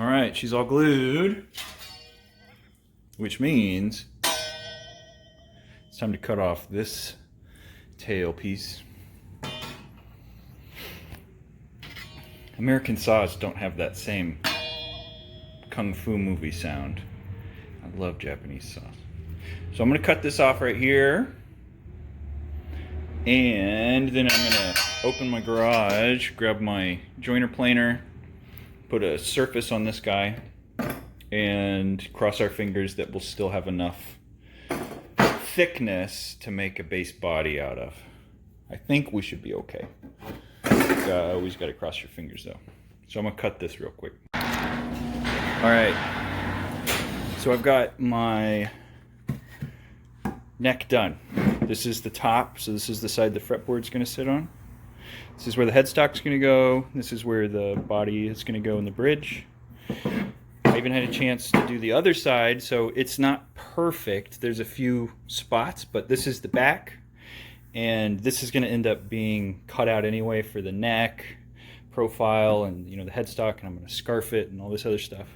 All right, she's all glued, which means it's time to cut off this tail piece. American saws don't have that same kung fu movie sound. I love Japanese saws. So I'm gonna cut this off right here. And then I'm gonna open my garage, grab my joiner planer, put a surface on this guy, and cross our fingers that we'll still have enough thickness to make a base body out of. I think we should be okay. Always gotta cross your fingers though. So I'm gonna cut this real quick. All right, so I've got my neck done. This is the top, so this is the side the fretboard's going to sit on. This is where the headstock's going to go. This is where the body is going to go in the bridge. I even had a chance to do the other side, so it's not perfect. There's a few spots, but this is the back, and this is going to end up being cut out anyway for the neck profile and the headstock, and I'm going to scarf it and all this other stuff.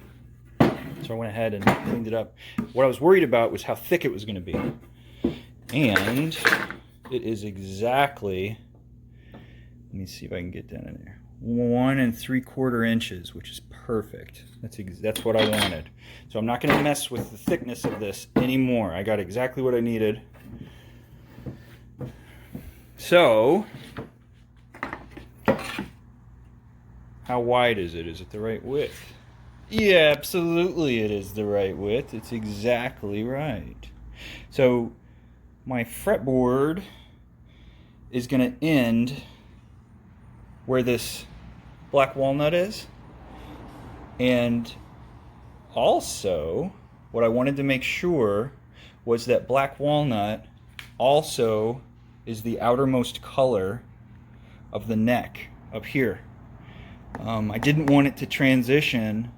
So I went ahead and cleaned it up. What I was worried about was how thick it was going to be. And it is exactly, let me see if I can get down in there, 1 3/4 inches, which is perfect. That's what I wanted. So I'm not going to mess with the thickness of this anymore. I got exactly what I needed. So, how wide is it? Is it the right width? Yeah, absolutely it is the right width. It's exactly right. So my fretboard is going to end where this black walnut is. And also, what I wanted to make sure was that black walnut also is the outermost color of the neck up here. I didn't want it to transition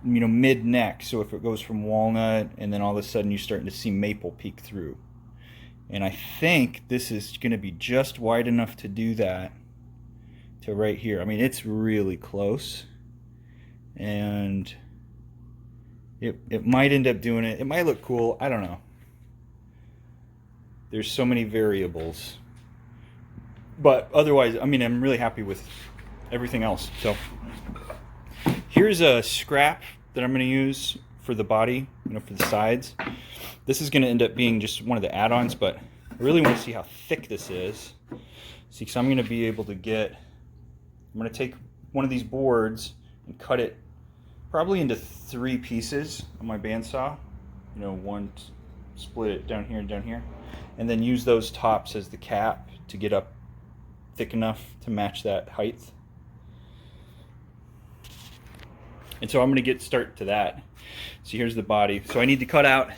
mid-neck, so if it goes from walnut and then all of a sudden you're starting to see maple peek through. And I think this is going to be just wide enough to do that to right here. I mean, it's really close, and it might end up doing it. It might look cool. I don't know. There's so many variables. But otherwise, I mean, I'm really happy with everything else. So here's a scrap that I'm going to use for the body, for the sides. This is going to end up being just one of the add-ons, but I really want to see how thick this is. See, because I'm going to be able to I'm going to take one of these boards and cut it probably into 3 pieces on my bandsaw. Split it down here and down here, and then use those tops as the cap to get up thick enough to match that height. And so I'm going to start to that. So here's the body. So I need to cut out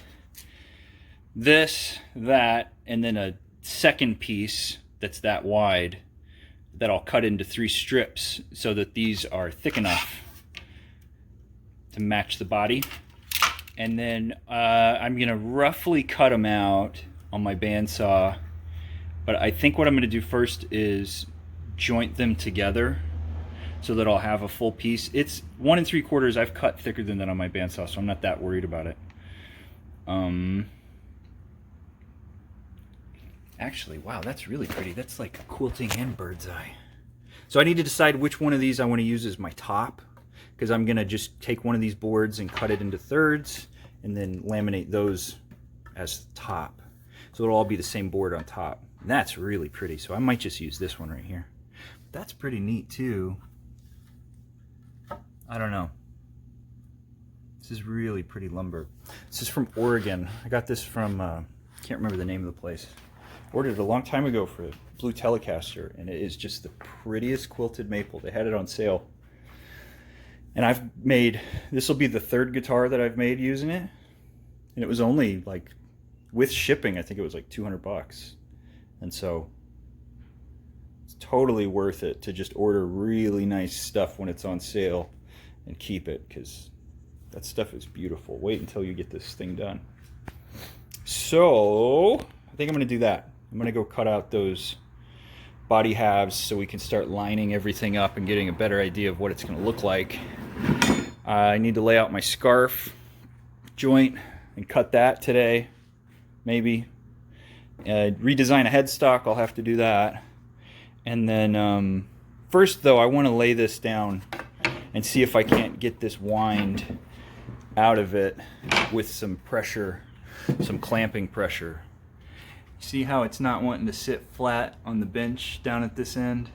this, that, and then a second piece that's that wide that I'll cut into 3 strips so that these are thick enough to match the body. And then I'm going to roughly cut them out on my bandsaw. But I think what I'm going to do first is joint them together so that I'll have a full piece. It's 1 3/4. I've cut thicker than that on my bandsaw, so I'm not that worried about it. Actually, wow, that's really pretty. That's like quilting and bird's eye. So I need to decide which one of these I want to use as my top, because I'm going to just take one of these boards and cut it into thirds and then laminate those as the top. So it'll all be the same board on top. And that's really pretty, so I might just use this one right here. That's pretty neat too. I don't know. This is really pretty lumber. This is from Oregon. I got this from, can't remember the name of the place. Ordered it a long time ago for a blue Telecaster, and it is just the prettiest quilted maple. They had it on sale. And I've made, this will be the 3rd guitar that I've made using it. And it was only like, with shipping, I think it was like $200. And so it's totally worth it to just order really nice stuff when it's on sale and keep it, because that stuff is beautiful. Wait until you get this thing done. So I think I'm going to do that. I'm going to go cut out those body halves so we can start lining everything up and getting a better idea of what it's going to look like. I need to lay out my scarf joint and cut that today, maybe. Redesign a headstock, I'll have to do that. And then first though, I want to lay this down and see if I can't get this wind out of it with some pressure, some clamping pressure. See how it's not wanting to sit flat on the bench down at this end?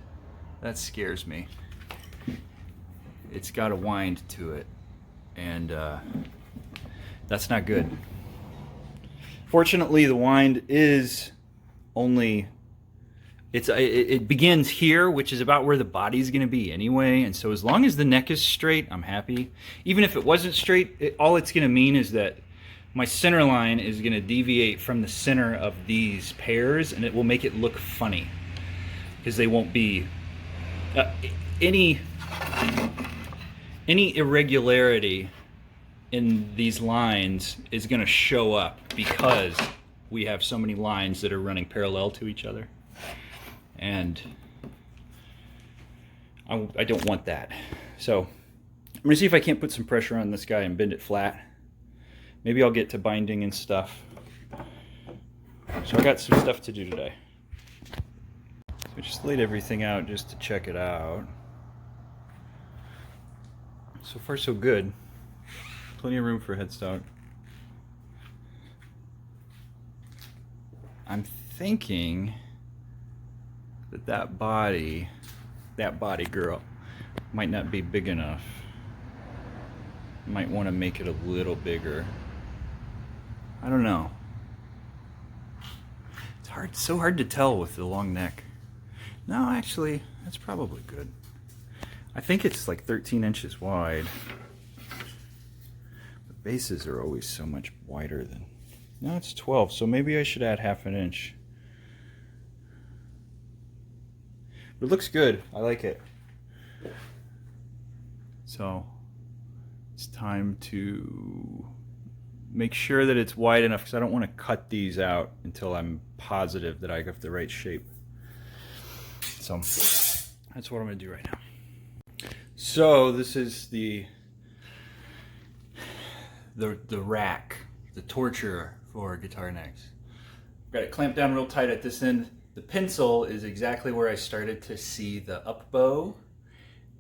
That scares me. It's got a wind to it, and that's not good. Fortunately, the wind is only, it begins here, which is about where the body's gonna be anyway, and so as long as the neck is straight, I'm happy. Even if it wasn't straight, all it's gonna mean is that my center line is gonna deviate from the center of these pairs, and it will make it look funny, because they won't be, any irregularity in these lines is going to show up because we have so many lines that are running parallel to each other, and I don't want that. So I'm going to see if I can't put some pressure on this guy and bend it flat. Maybe I'll get to binding and stuff. So I got some stuff to do today. So I just laid everything out just to check it out. So far so good. Plenty of room for headstock. I'm thinking that body girl might not be big enough. Might want to make it a little bigger. I don't know. It's so hard to tell with the long neck. No, actually, that's probably good. I think it's like 13 inches wide. The bases are always so much wider than... No, it's 12, so maybe I should add half an inch. But it looks good. I like it. So it's time to make sure that it's wide enough, because I don't want to cut these out until I'm positive that I have the right shape. So that's what I'm going to do right now. So this is the rack, the torture for guitar necks. Got it clamped down real tight at this end. The pencil is exactly where I started to see the up bow,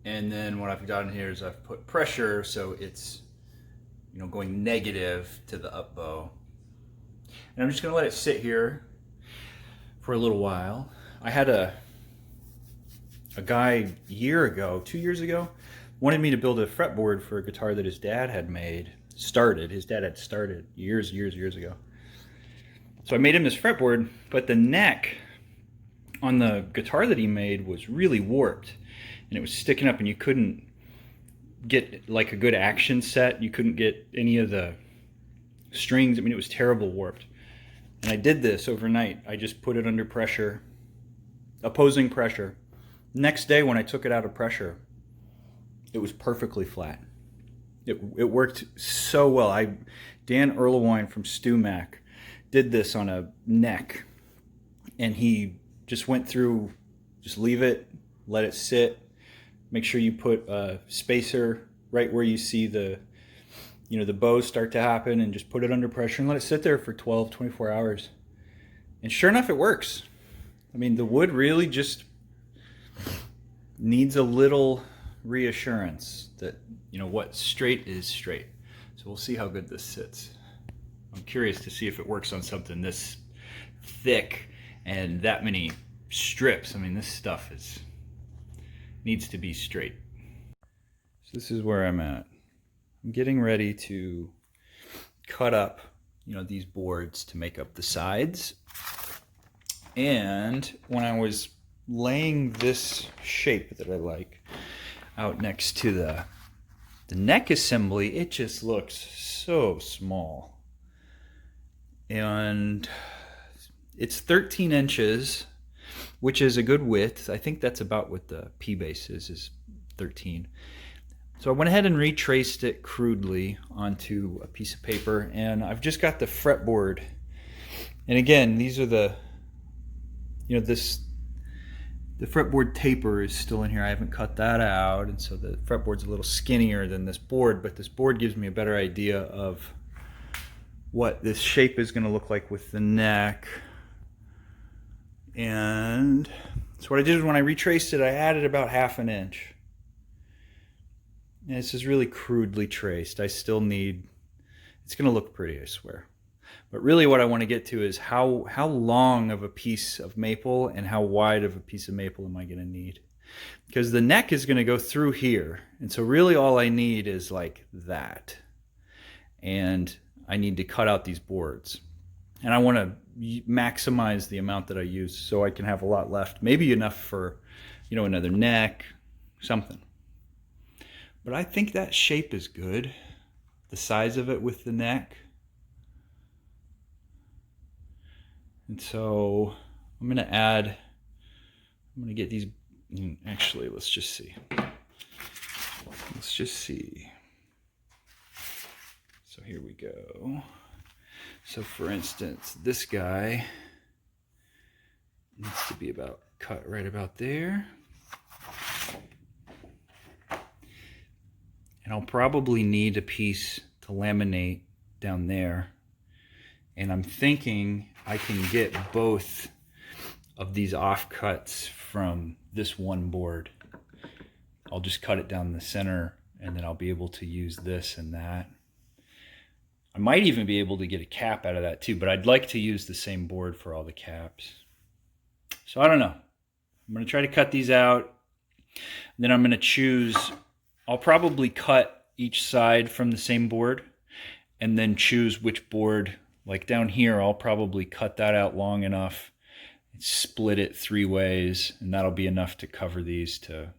and then what I've done here is I've put pressure so it's, you know, going negative to the up bow. And I'm just going to let it sit here for a little while. I had a guy year ago, 2 years ago, wanted me to build a fretboard for a guitar that his dad had started. His dad had started years ago. So I made him this fretboard, but the neck on the guitar that he made was really warped, and it was sticking up, and you couldn't get like a good action set. You couldn't get any of the strings. I mean, it was terrible warped. And I did this overnight. I just put it under pressure, opposing pressure. Next day when I took it out of pressure, it was perfectly flat. It worked so well. Dan Erlewine from StewMac did this on a neck, and he just went through, just leave it, let it sit, make sure you put a spacer right where you see the, you know, the bows start to happen, and just put it under pressure and let it sit there for 12, 24 hours. And sure enough, it works. I mean, the wood really just needs a little reassurance that, you know, what straight is straight. So we'll see how good this sits. I'm curious to see if it works on something this thick and that many strips. I mean, this stuff needs to be straight. So this is where I'm at. I'm getting ready to cut up, you know, these boards to make up the sides. And when I was laying this shape that I like out next to the neck assembly, it just looks so small. And it's 13 inches, which is a good width. I think that's about what the P base is 13. So I went ahead and retraced it crudely onto a piece of paper, and I've just got the fretboard. And again, these are the, you know, this The fretboard taper is still in here. I haven't cut that out, and so the fretboard's a little skinnier than this board, but this board gives me a better idea of what this shape is going to look like with the neck. And so what I did when I retraced it, I added about 1/2 inch. And this is really crudely traced. I still need, it's going to look pretty, I swear. But really what I want to get to is how long of a piece of maple and how wide of a piece of maple am I going to need? Because the neck is going to go through here. And so really all I need is like that. And I need to cut out these boards. And I want to maximize the amount that I use so I can have a lot left. Maybe enough for, you know, another neck, something. But I think that shape is good. The size of it with the neck. And so I'm going to get these, actually, let's just see. So here we go. So for instance, this guy needs to be about cut right about there. And I'll probably need a piece to laminate down there. And I'm thinking I can get both of these offcuts from this one board. I'll just cut it down the center and then I'll be able to use this and that. I might even be able to get a cap out of that too, but I'd like to use the same board for all the caps. So I don't know. I'm going to try to cut these out. Then I'm going to choose, I'll probably cut each side from the same board and then choose which board. Like down here, I'll probably cut that out long enough, split it 3 ways, and that'll be enough to cover these to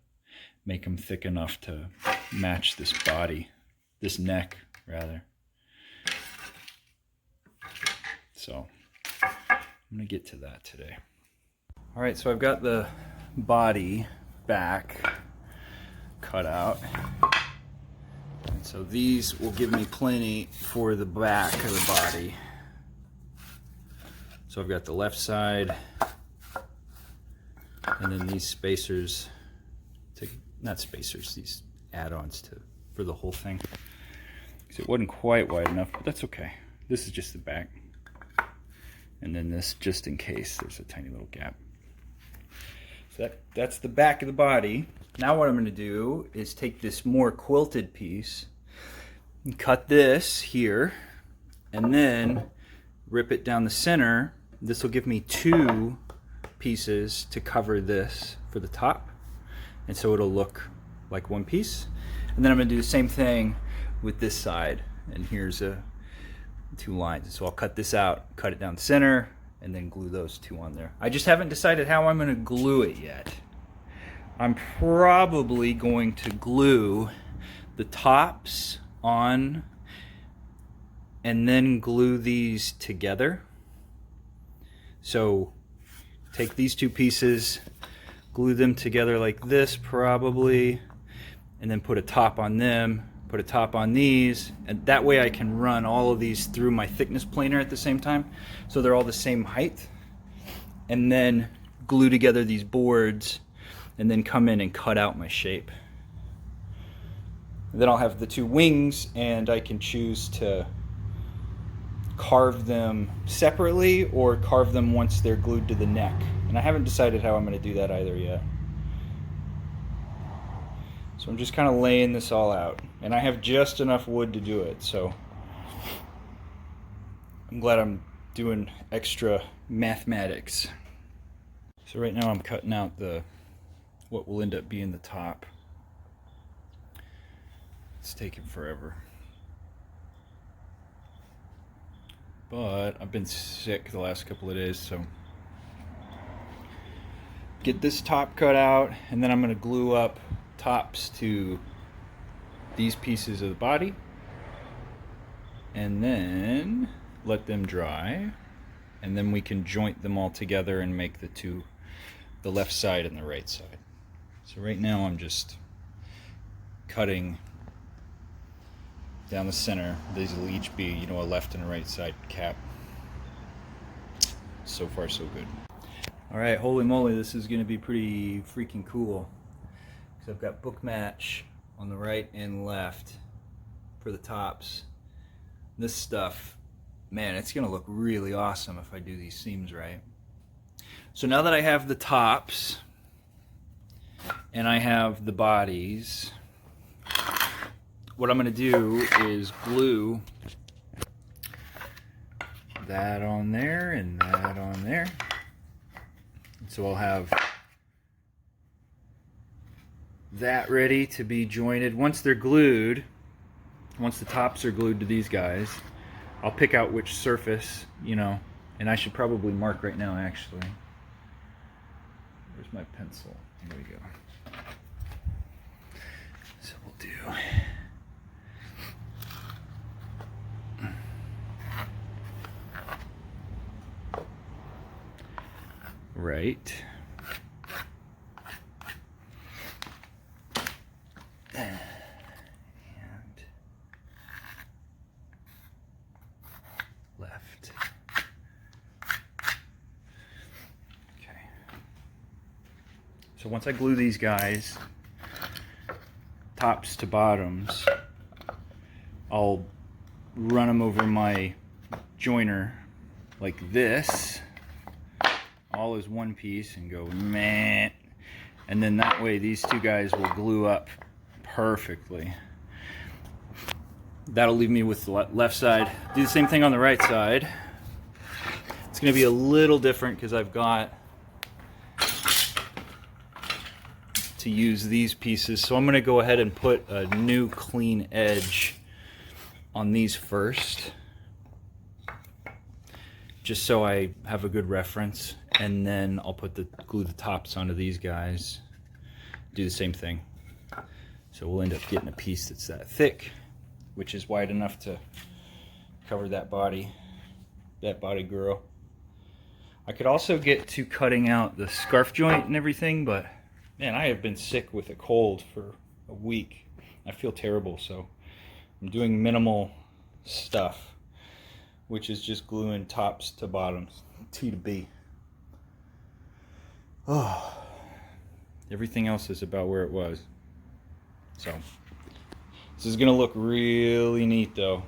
make them thick enough to match this body, this neck rather. So I'm gonna get to that today. All right, so I've got the body back cut out. And so these will give me plenty for the back of the body. So I've got the left side, and then these spacers, not spacers, these add-ons for the whole thing. Because it wasn't quite wide enough, but that's okay. This is just the back. And then this, just in case there's a tiny little gap. So that's the back of the body. Now what I'm going to do is take this more quilted piece and cut this here, and then rip it down the center. This will give me 2 pieces to cover this for the top, and so it'll look like one piece. And then I'm going to do the same thing with this side, and here's 2 lines. So I'll cut this out, cut it down the center, and then glue those 2 on there. I just haven't decided how I'm going to glue it yet. I'm probably going to glue the tops on and then glue these together. So take these 2 pieces, glue them together like this probably, and then put a top on them, put a top on these, and that way I can run all of these through my thickness planer at the same time, so they're all the same height, and then glue together these boards, and then come in and cut out my shape. And then I'll have the 2 wings, and I can choose to carve them separately or carve them once they're glued to the neck. And I haven't decided how I'm going to do that either yet. So I'm just kind of laying this all out. And I have just enough wood to do it, so I'm glad I'm doing extra mathematics. So right now I'm cutting out what will end up being the top. It's taking forever. But I've been sick the last couple of days, so get this top cut out, and then I'm going to glue up tops to these pieces of the body, and then let them dry, and then we can joint them all together and make the left side and the right side. So right now I'm just cutting down the center. These will each be, a left and a right side cap. So far so good. Alright, holy moly, this is going to be pretty freaking cool. Because I've got book match on the right and left for the tops. This stuff, man, it's going to look really awesome if I do these seams right. So now that I have the tops and I have the bodies, what I'm going to do is glue that on there and that on there. So I'll have that ready to be jointed. Once they're glued, once the tops are glued to these guys, I'll pick out which surface, you know, and I should probably mark right now actually. Where's my pencil? Here we go. So we'll do right and left. Okay. So once I glue these guys tops to bottoms, I'll run them over my joiner like this, all as one piece, and go meh, and then that way these two guys will glue up perfectly. That'll leave me with the left side. Do the same thing on the right side. It's going to be a little different because I've got to use these pieces, so I'm going to go ahead and put a new clean edge on these first, just so I have a good reference, and then I'll glue the tops onto these guys. Do the same thing. So we'll end up getting a piece that's that thick, which is wide enough to cover that body girl. I could also get to cutting out the scarf joint and everything, but man, I have been sick with a cold for a week. I feel terrible, so I'm doing minimal stuff, which is just gluing tops to bottoms, T to B. Oh, everything else is about where it was. So this is gonna look really neat though.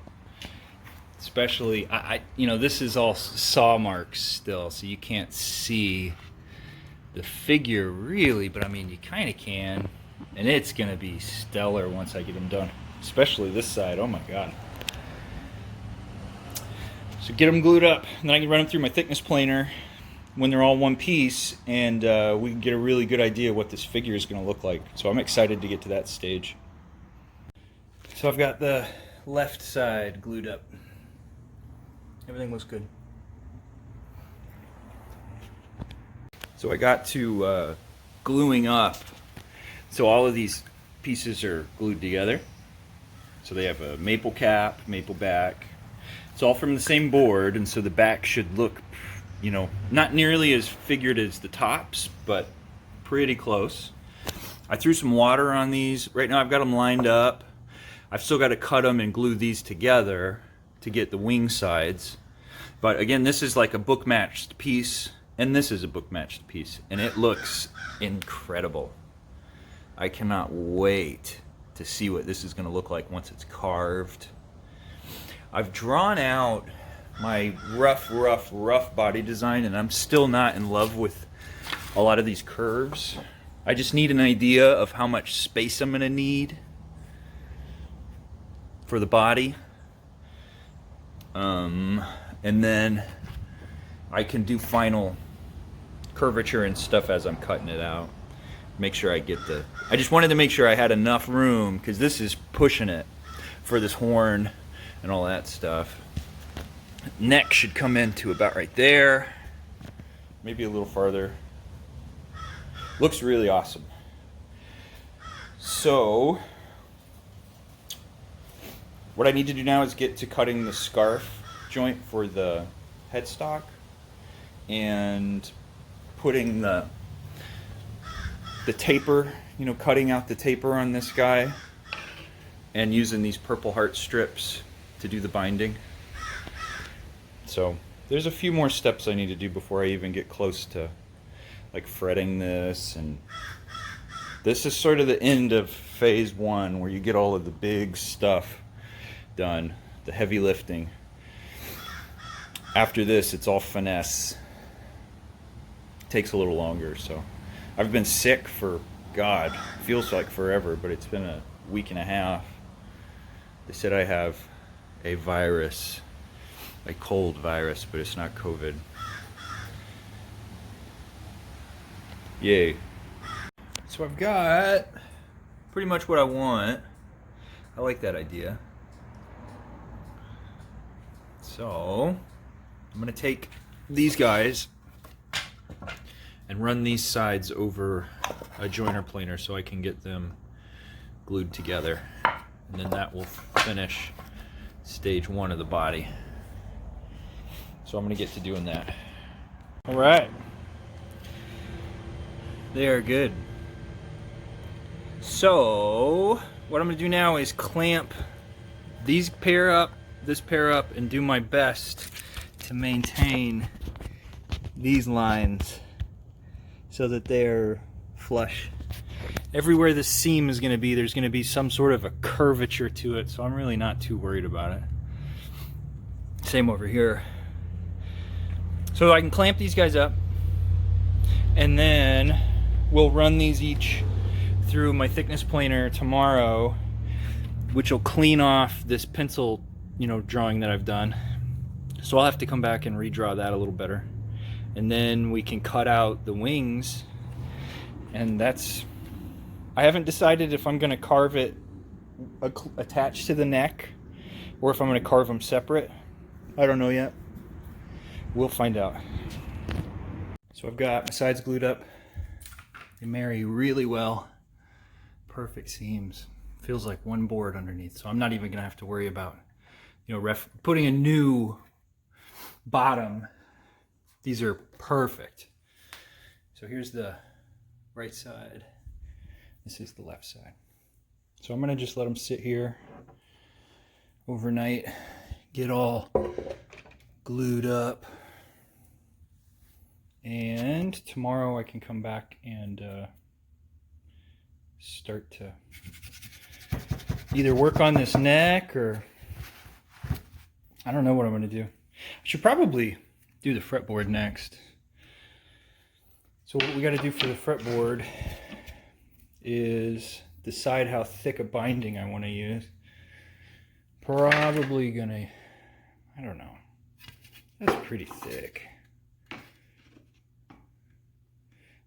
Especially, you know, this is all saw marks still, so you can't see the figure really, but I mean, you kind of can, and it's gonna be stellar once I get them done. Especially this side, oh my god. So get them glued up, and then I can run them through my thickness planer when they're all one piece, and we can get a really good idea what this figure is going to look like. So I'm excited to get to that stage. So I've got the left side glued up. Everything looks good. So I got to gluing up. So all of these pieces are glued together. So they have a maple cap, maple back. It's all from the same board, and so the back should look, you know, not nearly as figured as the tops, but pretty close. I threw some water on these. Right now I've got them lined up. I've still got to cut them and glue these together to get the wing sides. But again, this is like a book matched piece, and this is a book matched piece, and it looks incredible. I cannot wait to see what this is going to look like once it's carved. I've drawn out my rough body design, and I'm still not in love with a lot of these curves. I just need an idea of how much space I'm going to need for the body. And then I can do final curvature and stuff as I'm cutting it out. Make sure I get I just wanted to make sure I had enough room, because this is pushing it for this horn and all that stuff. Neck should come into about right there, maybe a little farther. Looks really awesome. So what I need to do now is get to cutting the scarf joint for the headstock and putting the taper, you know, cutting out the taper on this guy and using these purple heart strips to do the binding. So there's a few more steps I need to do before I even get close to like fretting this, and this is sort of the end of phase one where you get all of the big stuff done, the heavy lifting. After this, it's all finesse. It takes a little longer. So I've been sick for, God, feels like forever, but it's been a week and a half. They said I have a virus, a cold virus, but it's not COVID. Yay. So I've got pretty much what I want. I like that idea. So I'm gonna take these guys and run these sides over a joiner planer so I can get them glued together. And then that will finish stage one of the body. So I'm gonna get to doing that. All right. They are good. So what I'm gonna do now is clamp these pair up, this pair up, and do my best to maintain these lines so that they're flush. Everywhere the seam is gonna be, there's gonna be some sort of a curvature to it, so I'm really not too worried about it. Same over here. So I can clamp these guys up, and then we'll run these each through my thickness planer tomorrow, which will clean off this pencil, drawing that I've done. So I'll have to come back and redraw that a little better. And then we can cut out the wings, and I haven't decided if I'm gonna carve it attached to the neck or if I'm gonna carve them separate. I don't know yet. We'll find out. So I've got my sides glued up. They marry really well. Perfect seams. Feels like one board underneath, so I'm not even gonna have to worry about putting a new bottom. These are perfect. So here's the right side. This is the left side. So I'm gonna just let them sit here overnight, get all glued up, and tomorrow I can come back and start to either work on this neck, or I don't know what I'm gonna do. I should probably do the fretboard next. So what we got to do for the fretboard is decide how thick a binding I want to use. Probably gonna, I don't know. That's pretty thick.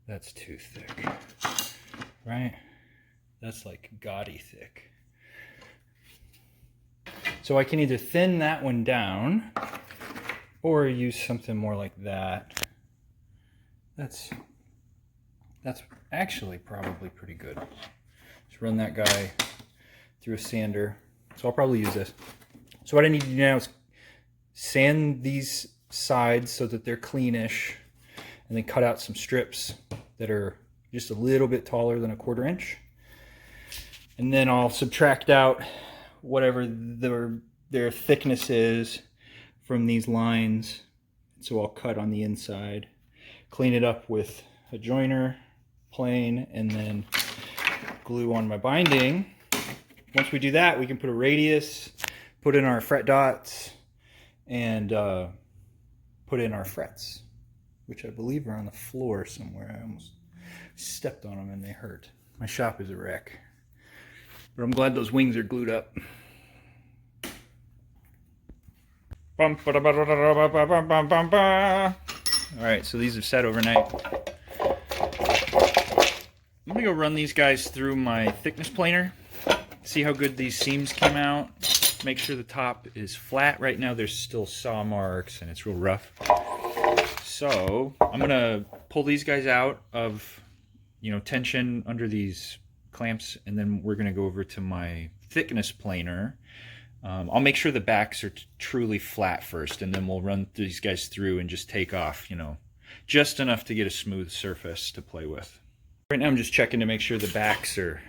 That's too thick, right? That's like gaudy thick. So I can either thin that one down or use something more like that. That's actually probably pretty good. Just run that guy through a sander. So I'll probably use this. So what I need to do now is sand these sides so that they're cleanish, and then cut out some strips that are just a little bit taller than 1/4 inch. And then I'll subtract out whatever their thickness is from these lines. So I'll cut on the inside, clean it up with a joiner plane, and then glue on my binding. Once we do that, we can put a radius, put in our fret dots, and put in our frets, which I believe are on the floor somewhere. I almost stepped on them and they hurt. My shop is a wreck. But I'm glad those wings are glued up. Alright, so these have sat overnight. I'm gonna go run these guys through my thickness planer, see how good these seams came out, make sure the top is flat. Right now there's still saw marks and it's real rough. So I'm gonna pull these guys out of tension under these clamps, and then we're gonna go over to my thickness planer. I'll make sure the backs are truly flat first, and then we'll run these guys through and just take off, just enough to get a smooth surface to play with. Right now I'm just checking to make sure the backs are,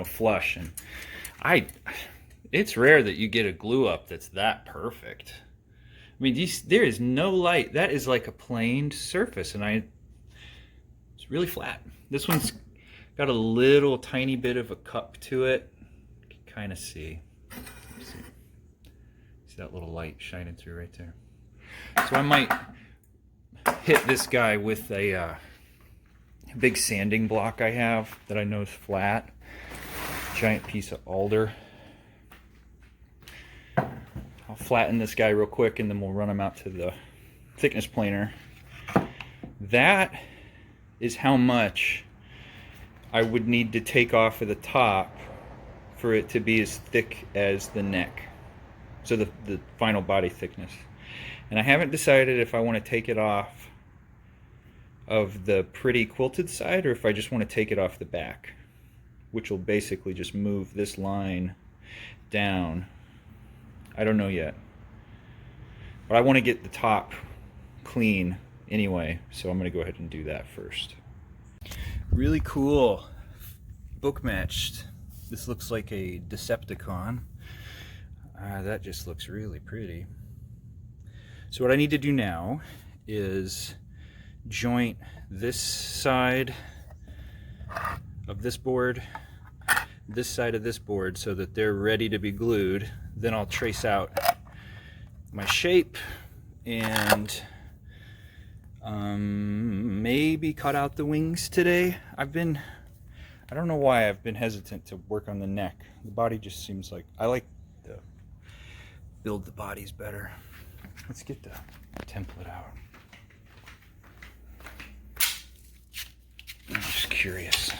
flush, and it's rare that you get a glue up that's that perfect. I mean, there is no light. That is like a planed surface, and It's really flat. This one's got a little tiny bit of a cup to it. You can kind of see. See that little light shining through right there. So I might hit this guy with a big sanding block I have that I know is flat. Giant piece of alder. I'll flatten this guy real quick and then we'll run him out to the thickness planer. That is how much I would need to take off of the top for it to be as thick as the neck. So the final body thickness. And I haven't decided if I want to take it off of the pretty quilted side or if I just want to take it off the back, which will basically just move this line down. I don't know yet. But I want to get the top clean anyway, so I'm going to go ahead and do that first. Really cool. Book matched. This looks like a Decepticon. That just looks really pretty. So what I need to do now is joint this side of this board, this side of this board, so that they're ready to be glued. Then I'll trace out my shape and maybe cut out the wings today. I don't know why I've been hesitant to work on the neck. The body just seems like, I like to build the bodies better. Let's get the template out. I'm just curious.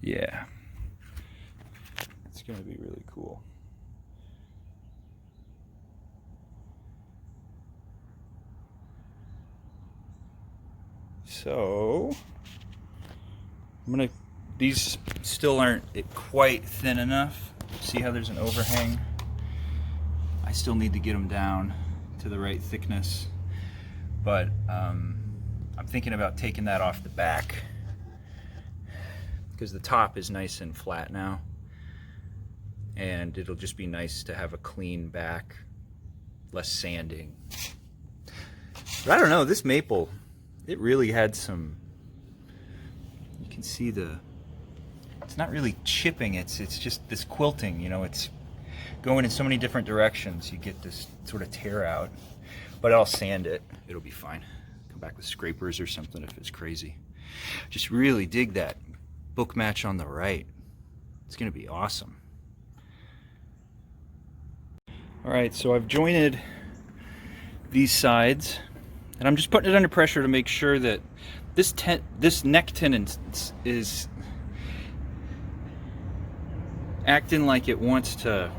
Yeah. It's going to be really cool. So, these still aren't quite thin enough. See how there's an overhang? I still need to get them down to the right thickness, but I'm thinking about taking that off the back because the top is nice and flat now, and it'll just be nice to have a clean back, less sanding. But I don't know, this maple, it really had some, you can see it's not really chipping, it's just this quilting, you know, it's going in so many different directions. You get this sort of tear out, but I'll sand it, it'll be fine. Come back with scrapers or something if it's crazy. Just really dig that book match on the right. It's gonna be awesome. All right, so I've jointed these sides and I'm just putting it under pressure to make sure that this neck tenon is acting like it wants to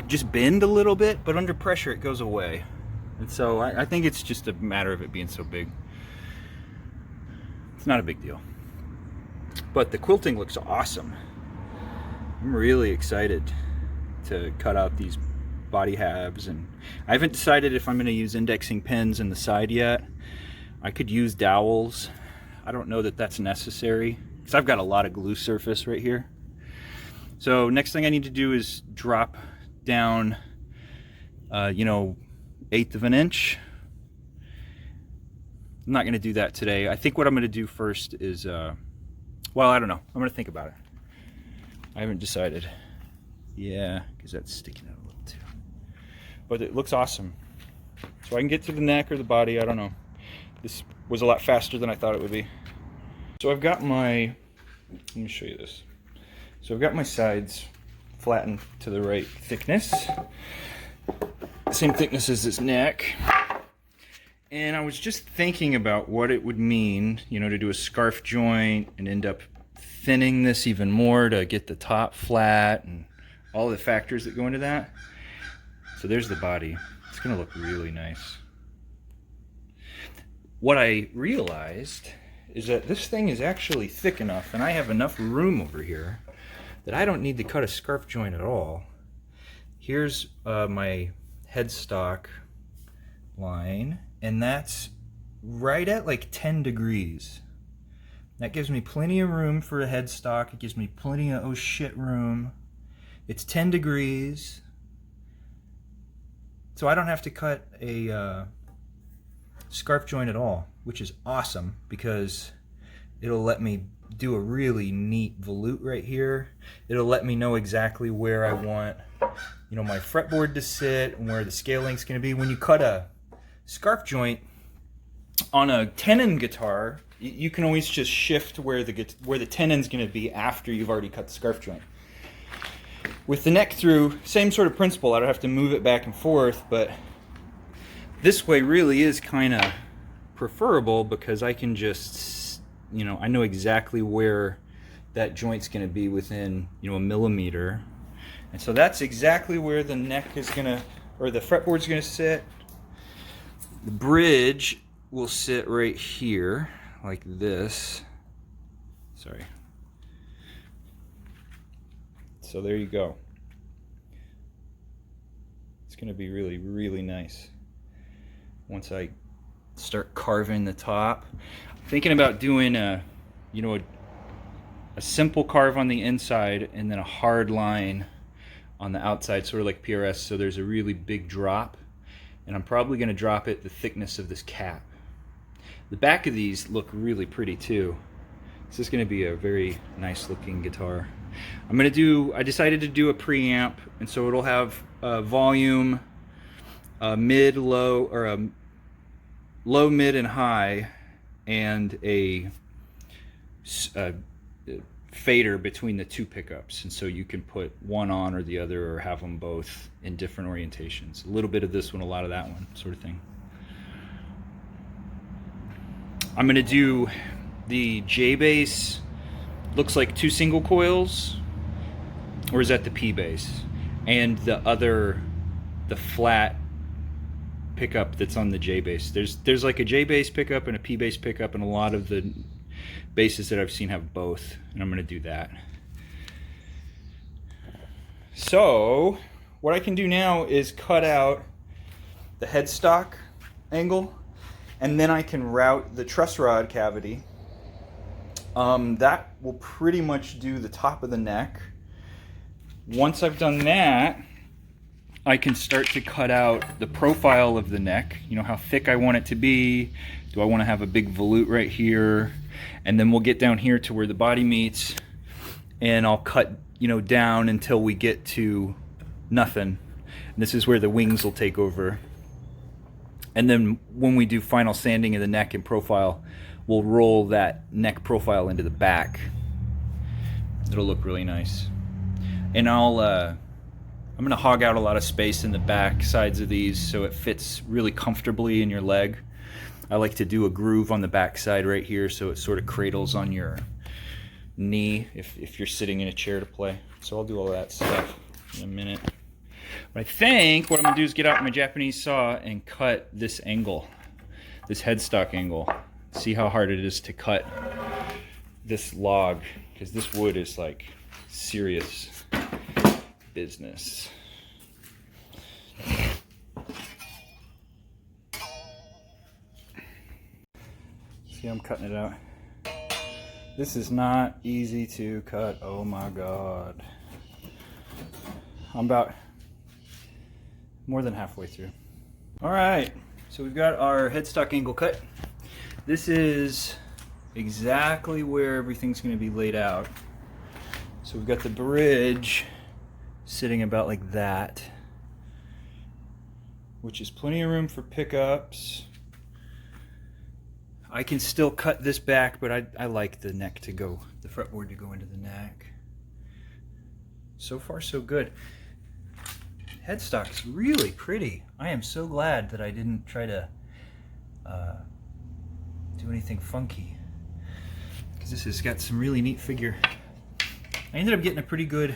just bend a little bit, but under pressure it goes away. And so I think it's just a matter of it being so big. It's not a big deal. But the quilting looks awesome. I'm really excited to cut out these body halves, and I haven't decided if I'm going to use indexing pins in the side yet. I could use dowels. I don't know that that's necessary because I've got a lot of glue surface right here. So next thing I need to do is drop down, you know, 1/8 of an inch. I'm not going to do that today. I think what I'm going to do first is, well, I don't know. I'm going to think about it. I haven't decided. Yeah, because that's sticking out a little too. But it looks awesome. So I can get to the neck or the body, I don't know. This was a lot faster than I thought it would be. So I've got my, let me show you this. So I've got my sides flattened to the right thickness. Same thickness as this neck. And I was just thinking about what it would mean, you know, to do a scarf joint and end up thinning this even more to get the top flat and all the factors that go into that. So there's the body. It's gonna look really nice. What I realized is that this thing is actually thick enough, and I have enough room over here that I don't need to cut a scarf joint at all. Here's my headstock line, and that's right at like 10 degrees. That gives me plenty of room for a headstock. It gives me plenty of oh shit room. It's 10 degrees. So I don't have to cut a scarf joint at all, which is awesome because it'll let me do a really neat volute right here. It'll let me know exactly where I want, you know, my fretboard to sit and where the scale length's going to be. When you cut a scarf joint on a tenon guitar, you can always just shift where the tenon's going to be after you've already cut the scarf joint. With the neck through, same sort of principle. I don't have to move it back and forth, but this way really is kind of preferable because I can just, you know, I know exactly where that joint's going to be within, you know, a millimeter. And so that's exactly where the neck is going to, or the fretboard's going to sit. The bridge will sit right here, like this. Sorry. So there you go. It's going to be really, really nice once I start carving the top. I'm thinking about doing a, you know, a simple carve on the inside and then a hard line on the outside, sort of like PRS, so there's a really big drop. And I'm probably going to drop it the thickness of this cap. The back of these look really pretty too. This is going to be a very nice looking guitar. I decided to do a preamp, and so it'll have a volume, mid, low, or a low, mid, and high, and a fader between the two pickups, and so you can put one on or the other, or have them both in different orientations. A little bit of this one, a lot of that one, sort of thing. I'm going to do the J bass. Looks like 2 single coils, or is that the P bass? And the flat pickup that's on the J bass. There's like a J bass pickup and a P bass pickup, and a lot of the basses that I've seen have both, and I'm going to do that. So what I can do now is cut out the headstock angle, and then I can route the truss rod cavity. That will pretty much do the top of the neck. Once I've done that, I can start to cut out the profile of the neck. You know, how thick I want it to be. Do I want to have a big volute right here? And then we'll get down here to where the body meets, and I'll cut, you know, down until we get to nothing. And this is where the wings will take over. And then when we do final sanding of the neck and profile, we'll roll that neck profile into the back. It'll look really nice. And I'm gonna hog out a lot of space in the back sides of these so it fits really comfortably in your leg. I like to do a groove on the back side right here so it sort of cradles on your knee if you're sitting in a chair to play. So I'll do all that stuff in a minute. But I think what I'm gonna do is get out my Japanese saw and cut this angle, this headstock angle. See how hard it is to cut this log, because this wood is like serious business. See, I'm cutting it out. This is not easy to cut. Oh my God. I'm about more than halfway through. All right, so we've got our headstock angle cut. This is exactly where everything's going to be laid out. So we've got the bridge sitting about like that, which is plenty of room for pickups. I can still cut this back, but I like the neck to go, the fretboard to go into the neck. So far, so good. Headstock is really pretty. I am so glad that I didn't try to do anything funky, because this has got some really neat figure. I ended up getting a pretty good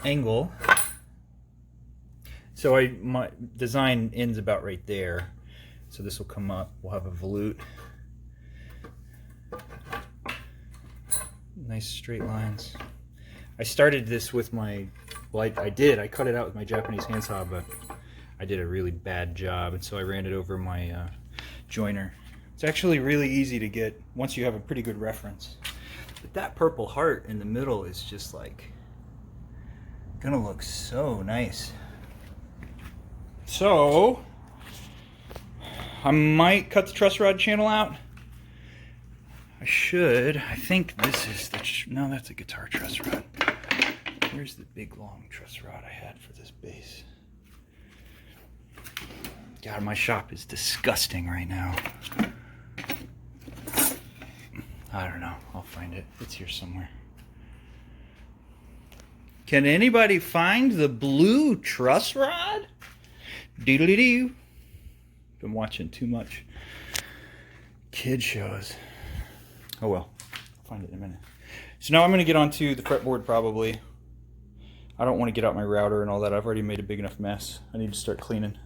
angle. So my design ends about right there. So this will come up. We'll have a volute. Nice straight lines. I started this with my, well, I cut it out with my Japanese handsaw, but I did a really bad job, and so I ran it over my joiner. It's actually really easy to get once you have a pretty good reference. But that purple heart in the middle is just like gonna look so nice. So I might cut the truss rod channel out. I should. I think this is the... No, that's a guitar truss rod. Where's the big long truss rod I had for this bass? God, my shop is disgusting right now. I don't know. I'll find it. It's here somewhere. Can anybody find the blue truss rod? Doodly-doo. Been watching too much kid shows. Oh well. I'll find it in a minute. So now I'm going to get onto the fretboard probably. I don't want to get out my router and all that. I've already made a big enough mess. I need to start cleaning.